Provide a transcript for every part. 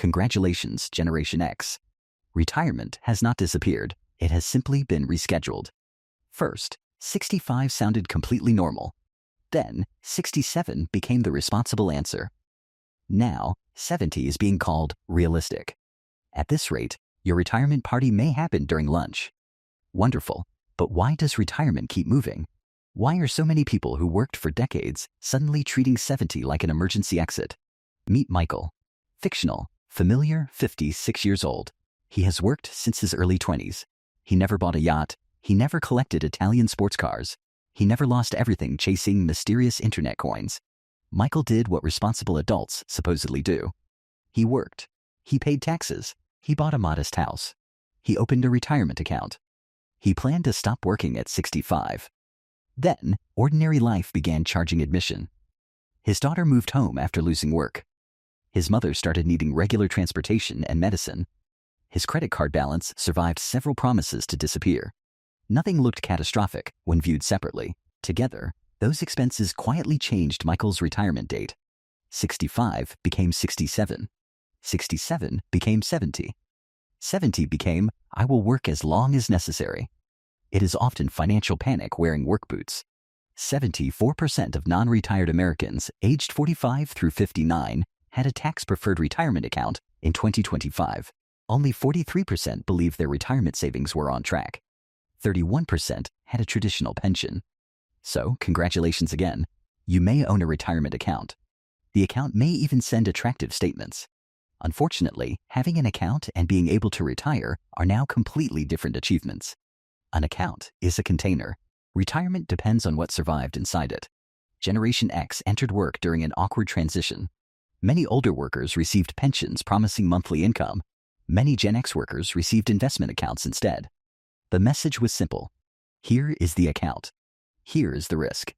Congratulations, Generation X. Retirement has not disappeared, it has simply been rescheduled. First, 65 sounded completely normal. Then, 67 became the responsible answer. Now, 70 is being called realistic. At this rate, your retirement party may happen during lunch. Wonderful, but why does retirement keep moving? Why are so many people who worked for decades suddenly treating 70 like an emergency exit? Meet Michael. Fictional, familiar, 56 years old. He has worked since his early 20s. He never bought a yacht. He never collected Italian sports cars. He never lost everything chasing mysterious internet coins. Michael did what responsible adults supposedly do. He worked. He paid taxes. He bought a modest house. He opened a retirement account. He planned to stop working at 65. Then, ordinary life began charging admission. His daughter moved home after losing work. His mother started needing regular transportation and medicine. His credit card balance survived several promises to disappear. Nothing looked catastrophic when viewed separately. Together, those expenses quietly changed Michael's retirement date. 65 became 67. 67 became 70. 70 became, I will work as long as necessary. It is often financial panic wearing work boots. 74% of non-retired Americans aged 45 through 59 had a tax-preferred retirement account in 2025. Only 43% believed their retirement savings were on track. 31% had a traditional pension. So, congratulations again. You may own a retirement account. The account may even send attractive statements. Unfortunately, having an account and being able to retire are now completely different achievements. An account is a container. Retirement depends on what survived inside it. Generation X entered work during an awkward transition. Many older workers received pensions promising monthly income. Many Gen X workers received investment accounts instead. The message was simple. Here is the account. Here is the risk.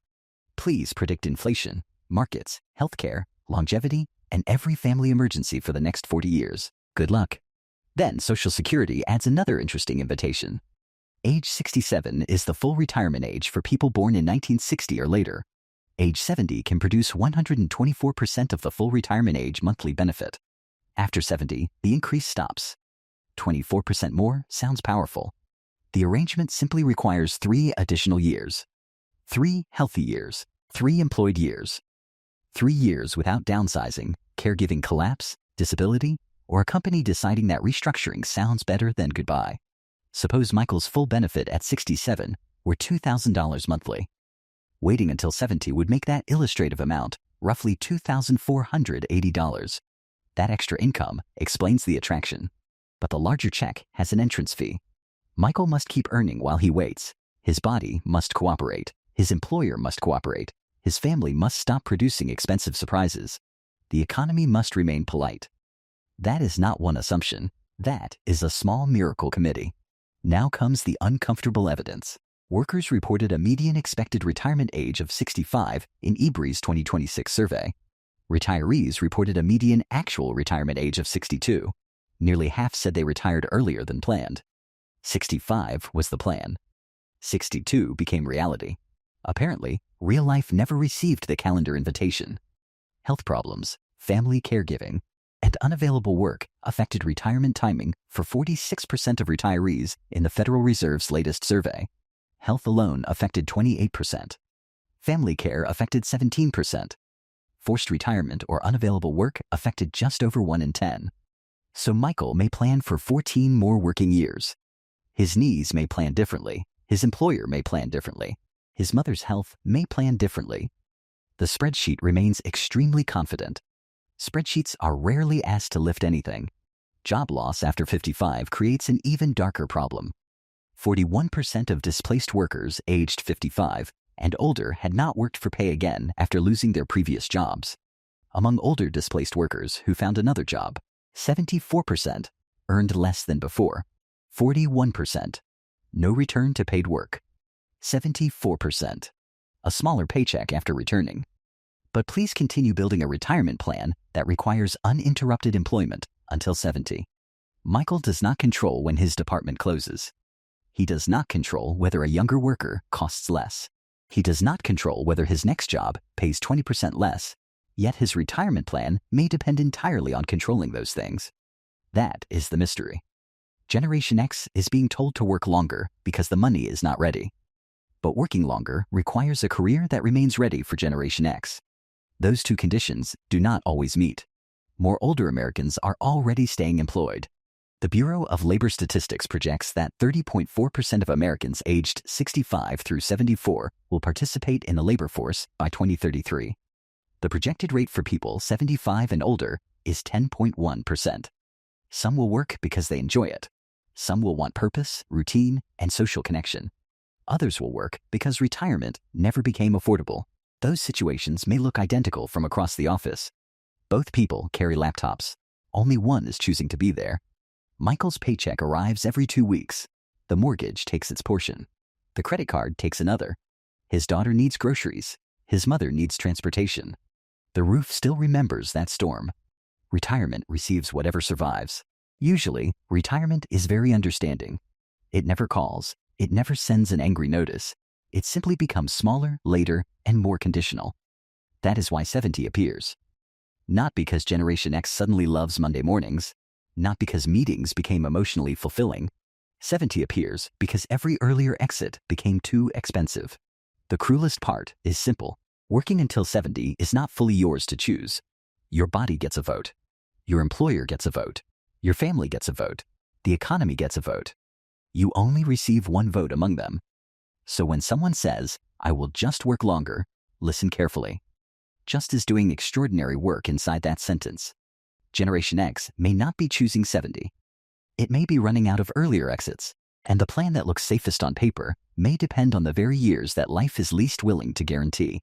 Please predict inflation, markets, healthcare, longevity, and every family emergency for the next 40 years. Good luck. Then Social Security adds another interesting invitation. Age 67 is the full retirement age for people born in 1960 or later. Age 70 can produce 124% of the full retirement age monthly benefit. After 70, the increase stops. 24% more sounds powerful. The arrangement simply requires 3 additional years. 3 healthy years. 3 employed years. 3 years without downsizing, caregiving collapse, disability, or a company deciding that restructuring sounds better than goodbye. Suppose Michael's full benefit at 67 were $2,000 monthly. Waiting until 70 would make that illustrative amount roughly $2,480. That extra income explains the attraction. But the larger check has an entrance fee. Michael must keep earning while he waits. His body must cooperate. His employer must cooperate. His family must stop producing expensive surprises. The economy must remain polite. That is not one assumption. That is a small miracle committee. Now comes the uncomfortable evidence. Workers reported a median expected retirement age of 65 in EBRI's 2026 survey. Retirees reported a median actual retirement age of 62. Nearly half said they retired earlier than planned. 65 was the plan. 62 became reality. Apparently, real life never received the calendar invitation. Health problems, family caregiving, and unavailable work affected retirement timing for 46% of retirees in the Federal Reserve's latest survey. Health alone affected 28%. Family care affected 17%. Forced retirement or unavailable work affected just over 1 in 10. So Michael may plan for 14 more working years. His knees may plan differently. His employer may plan differently. His mother's health may plan differently. The spreadsheet remains extremely confident. Spreadsheets are rarely asked to lift anything. Job loss after 55 creates an even darker problem. 41% of displaced workers aged 55 and older had not worked for pay again after losing their previous jobs. Among older displaced workers who found another job, 74% earned less than before. 41%. No return to paid work. 74%. A smaller paycheck after returning. But please continue building a retirement plan that requires uninterrupted employment until 70. Michael does not control when his department closes. He does not control whether a younger worker costs less. He does not control whether his next job pays 20% less. Yet his retirement plan may depend entirely on controlling those things. That is the mystery. Generation X is being told to work longer because the money is not ready. But working longer requires a career that remains ready for Generation X. Those two conditions do not always meet. More older Americans are already staying employed. The Bureau of Labor Statistics projects that 30.4% of Americans aged 65 through 74 will participate in the labor force by 2033. The projected rate for people 75 and older is 10.1%. Some will work because they enjoy it. Some will want purpose, routine, and social connection. Others will work because retirement never became affordable. Those situations may look identical from across the office. Both people carry laptops. Only one is choosing to be there. Michael's paycheck arrives every 2 weeks. The mortgage takes its portion. The credit card takes another. His daughter needs groceries. His mother needs transportation. The roof still remembers that storm. Retirement receives whatever survives. Usually, retirement is very understanding. It never calls. It never sends an angry notice. It simply becomes smaller, later, and more conditional. That is why 70 appears. Not because Generation X suddenly loves Monday mornings. Not because meetings became emotionally fulfilling. 70 appears because every earlier exit became too expensive. The cruelest part is simple. Working until 70 is not fully yours to choose. Your body gets a vote. Your employer gets a vote. Your family gets a vote. The economy gets a vote. You only receive one vote among them. So when someone says, "I will just work longer," listen carefully. Just is doing extraordinary work inside that sentence. Generation X may not be choosing 70. It may be running out of earlier exits, and the plan that looks safest on paper may depend on the very years that life is least willing to guarantee.